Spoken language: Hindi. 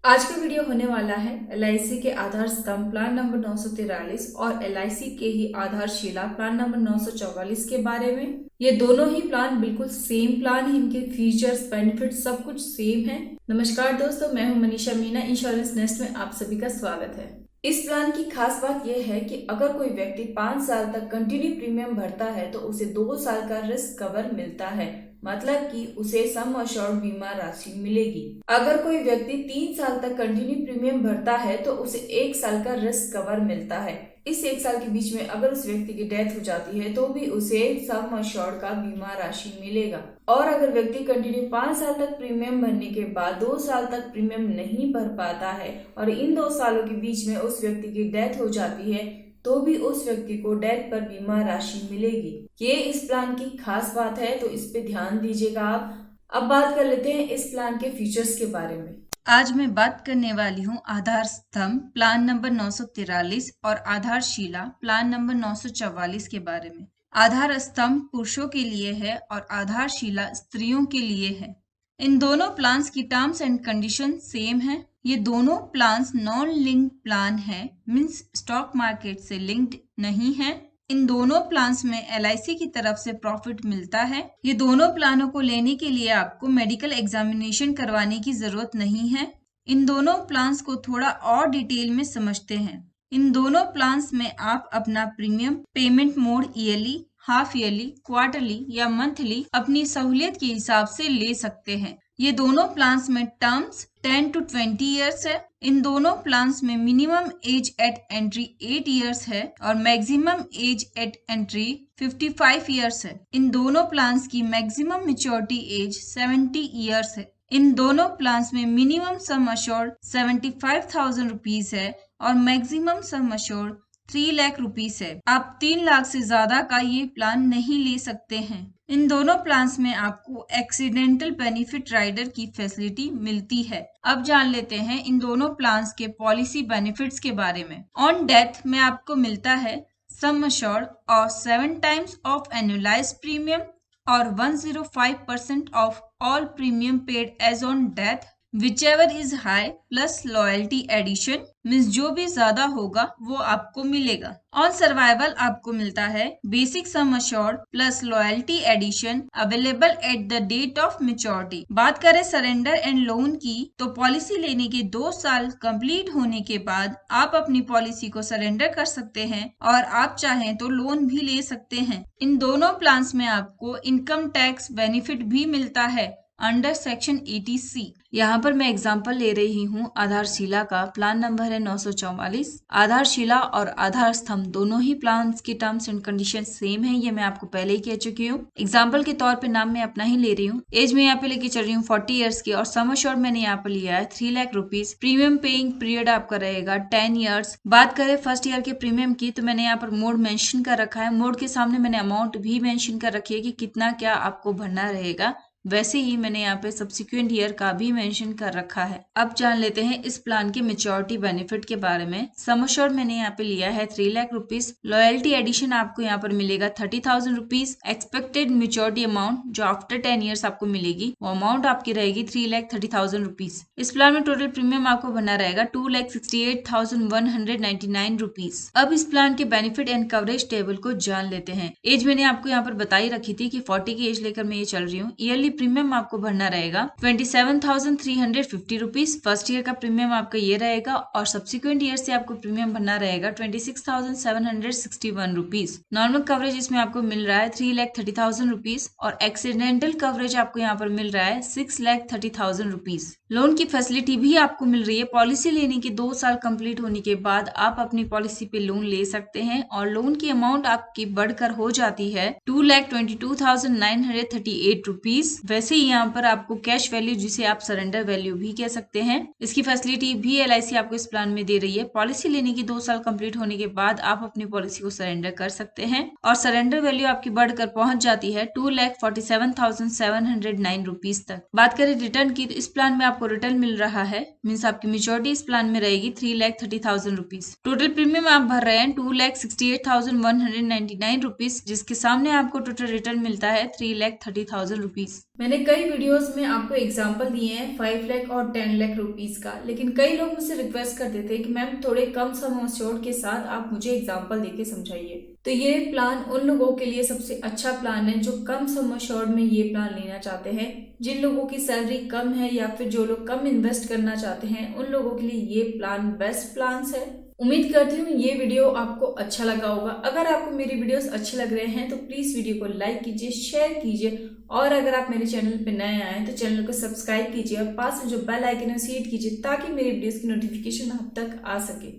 आज का वीडियो होने वाला है एलआईसी के आधार स्तंभ प्लान नंबर 943 और एलआईसी के ही आधारशिला प्लान नंबर 944 के बारे में। ये दोनों ही प्लान बिल्कुल सेम प्लान है, इनके फीचर्स बेनिफिट सब कुछ सेम है। नमस्कार दोस्तों, मैं हूं मनीषा मीना, इंश्योरेंस नेस्ट में आप सभी का स्वागत है। इस प्लान की खास बात यह है कि अगर कोई व्यक्ति 5 साल तक कंटिन्यू प्रीमियम भरता है तो उसे 2 साल का रिस्क कवर मिलता है, मतलब कि उसे सम अश्योर्ड बीमा राशि मिलेगी। अगर कोई व्यक्ति 3 साल तक कंटिन्यू प्रीमियम भरता है तो उसे 1 साल का रिस्क कवर मिलता है। इस 1 साल के बीच में अगर उस व्यक्ति की डेथ हो जाती है तो भी उसे सम अश्योर्ड का बीमा राशि मिलेगा। और अगर व्यक्ति कंटिन्यू 5 साल तक प्रीमियम भरने के बाद 2 साल तक प्रीमियम नहीं भर पाता है और इन 2 सालों के बीच में उस व्यक्ति की डेथ हो जाती है तो भी उस व्यक्ति को डेथ पर बीमा राशि मिलेगी। ये इस प्लान की खास बात है, तो इस पे ध्यान दीजिएगा आप। अब बात कर लेते हैं इस प्लान के फीचर्स के बारे में। आज मैं बात करने वाली हूँ आधार स्तंभ प्लान नंबर 943 और आधारशिला प्लान नंबर 944 के बारे में। आधार स्तंभ पुरुषों के लिए है और आधारशिला स्त्रियों के लिए है। इन दोनों प्लान्स की टर्म्स एंड कंडीशन सेम है। ये दोनों प्लान्स नॉन लिंक्ड प्लान है, मीन्स स्टॉक मार्केट से लिंक्ड नहीं है। इन दोनों प्लान्स में एलआईसी की तरफ से प्रॉफिट मिलता है। ये दोनों प्लानों को लेने के लिए आपको मेडिकल एग्जामिनेशन करवाने की जरूरत नहीं है। इन दोनों प्लान्स को थोड़ा और डिटेल में समझते हैं। इन दोनों प्लान्स में आप अपना premium payment mode yearly, half yearly, quarterly या मंथली अपनी सहूलियत के हिसाब से ले सकते हैं। ये दोनों प्लान्स में टर्म्स 10 to 20 ईयर्स है। इन दोनों प्लान्स में minimum age eight entry 8 years है और maximum age eight entry 55 years है। इन दोनों प्लान्स की मैक्सिमम मैच्योरिटी एज 70 ईयर्स है। इन दोनों प्लान्स में मिनिमम सम अश्योर्ड 75,000 रुपीज है और maximum sum assured 3 lakh rupees है। आप 3 लाख से ज्यादा का ये प्लान नहीं ले सकते हैं। इन दोनों प्लान्स में आपको एक्सीडेंटल बेनिफिट राइडर की फैसिलिटी मिलती है। अब जान लेते हैं इन दोनों प्लान्स के पॉलिसी बेनिफिट्स के बारे में। ऑन डेथ में आपको मिलता है सम अश्योर्ड और 7 times of annualised premium or 105% of all premium paid as on death whichever is high plus loyalty addition, means जो भी ज्यादा होगा वो आपको मिलेगा। ऑन सर्वाइवल आपको मिलता है basic sum assured plus loyalty addition available at the date of maturity. बात करें सरेंडर एंड लोन की तो पॉलिसी लेने के 2 साल कंप्लीट होने के बाद आप अपनी पॉलिसी को सरेंडर कर सकते हैं और आप चाहें तो लोन भी ले सकते हैं। इन दोनों प्लान्स में आपको इनकम टैक्स बेनिफिट भी मिलता है अंडर सेक्शन 80C। यहाँ पर मैं एग्जांपल ले रही हूँ आधारशिला का। प्लान नंबर है 944। आधारशिला और आधार स्तंभ दोनों ही प्लान्स की टर्म्स एंड कंडीशन सेम है, ये मैं आपको पहले ही कह चुकी हूँ। एग्जाम्पल के तौर पे नाम मैं अपना ही ले रही हूँ। एज में यहाँ पे लेके चल रही हूँ 40 ईयर्स की और सम अश्योर्ड मैंने यहाँ पर लिया है 3 lakh rupees. Premium paying period आपका रहेगा 10 ईयर्स। बात करें फर्स्ट ईयर के प्रीमियम की तो मैंने यहाँ पर मोड मेंशन कर रखा है। मोड के सामने मैंने अमाउंट भी मेंशन कर रखी है कि कितना क्या आपको भरना रहेगा। वैसे ही मैंने यहाँ पे सब्सिक्वेंट ईयर का भी मेंशन कर रखा है। अब जान लेते हैं इस प्लान के मैच्योरिटी बेनिफिट के बारे में। सम अश्योर्ड मैंने यहाँ पे लिया है 3 लाख रुपीज। लॉयल्टी एडिशन आपको यहाँ पर मिलेगा 30,000 रुपीज। एक्सपेक्टेड मैच्योरिटी अमाउंट जो आफ्टर 10 ईयर्स आपको मिलेगी वो अमाउंट आपकी रहेगी 3,30,000 रुपीज। इस प्लान में टोटल प्रीमियम आपको भरना रहेगा 2,68,199 रुपीज। अब इस प्लान के बेनिफिट एंड कवरेज टेबल को जान लेते हैं। एज मैंने आपको यहाँ पर बताई रखी थी कि 40 की एज लेकर मैं ये चल रही हूँ। ईयरली प्रीमियम आपको भरना रहेगा 27,350 रुपीज। फर्स्ट ईयर का प्रीमियम आपका ये रहेगा और सब्सिक्वेंट ईयर से आपको प्रीमियम भरना रहेगा 26,761 रुपीज। नॉर्मल कवरेज इसमें आपको मिल रहा है 3,30,000 रुपीज और एक्सीडेंटल कवरेज आपको यहाँ पर मिल रहा है 6,30,000 रुपीज। लोन की फैसिलिटी भी आपको मिल रही है। पॉलिसी लेने के 2 साल कंप्लीट होने के बाद आप अपनी पॉलिसी पे लोन ले सकते हैं और लोन की अमाउंट आपकी बढ़कर हो जाती है 2,22,938 रुपीज। वैसे ही यहाँ पर आपको कैश वैल्यू जिसे आप सरेंडर वैल्यू भी कह सकते हैं, इसकी फैसिलिटी भी एलआईसी आपको इस प्लान में दे रही है। पॉलिसी लेने की 2 साल कंप्लीट होने के बाद आप अपनी पॉलिसी को सरेंडर कर सकते हैं और सरेंडर वैल्यू आपकी बढ़कर पहुंच जाती है 2,47,709 रुपीज तक। बात करें रिटर्न की तो इस प्लान में आपको रिटर्न मिल रहा है, मीन्स आपकी मेच्योरिटी इस प्लान में रहेगी 3,30,000 रुपीज। टोटल प्रीमियम आप भर रहे हैं 2,68,199 रुपीज, जिसके सामने आपको टोटल रिटर्न मिलता है 3,30,000 रुपीज। मैंने कई वीडियोस में आपको एग्जांपल दिए हैं 5 लाख और 10 लाख रुपीस का, लेकिन कई लोग मुझसे रिक्वेस्ट करते थे कि मैम थोड़े कम सम एश्योर्ड के साथ आप मुझे एग्जांपल देके समझाइए। तो ये प्लान उन लोगों के लिए सबसे अच्छा प्लान है जो कम सम एश्योर्ड में ये प्लान लेना चाहते हैं। जिन लोगों की सैलरी कम है या फिर जो लोग कम इन्वेस्ट करना चाहते हैं, उन लोगों के लिए ये प्लान बेस्ट प्लान है। उम्मीद करती हूँ ये वीडियो आपको अच्छा लगा होगा। अगर आपको मेरी वीडियोस अच्छे लग रहे हैं तो प्लीज वीडियो को लाइक कीजिए, शेयर कीजिए, और अगर आप मेरे चैनल पर नए आए तो चैनल को सब्सक्राइब कीजिए और पास में जो बेल आइकन है उसे हिट कीजिए ताकि मेरी वीडियोस की नोटिफिकेशन आप तक आ सके।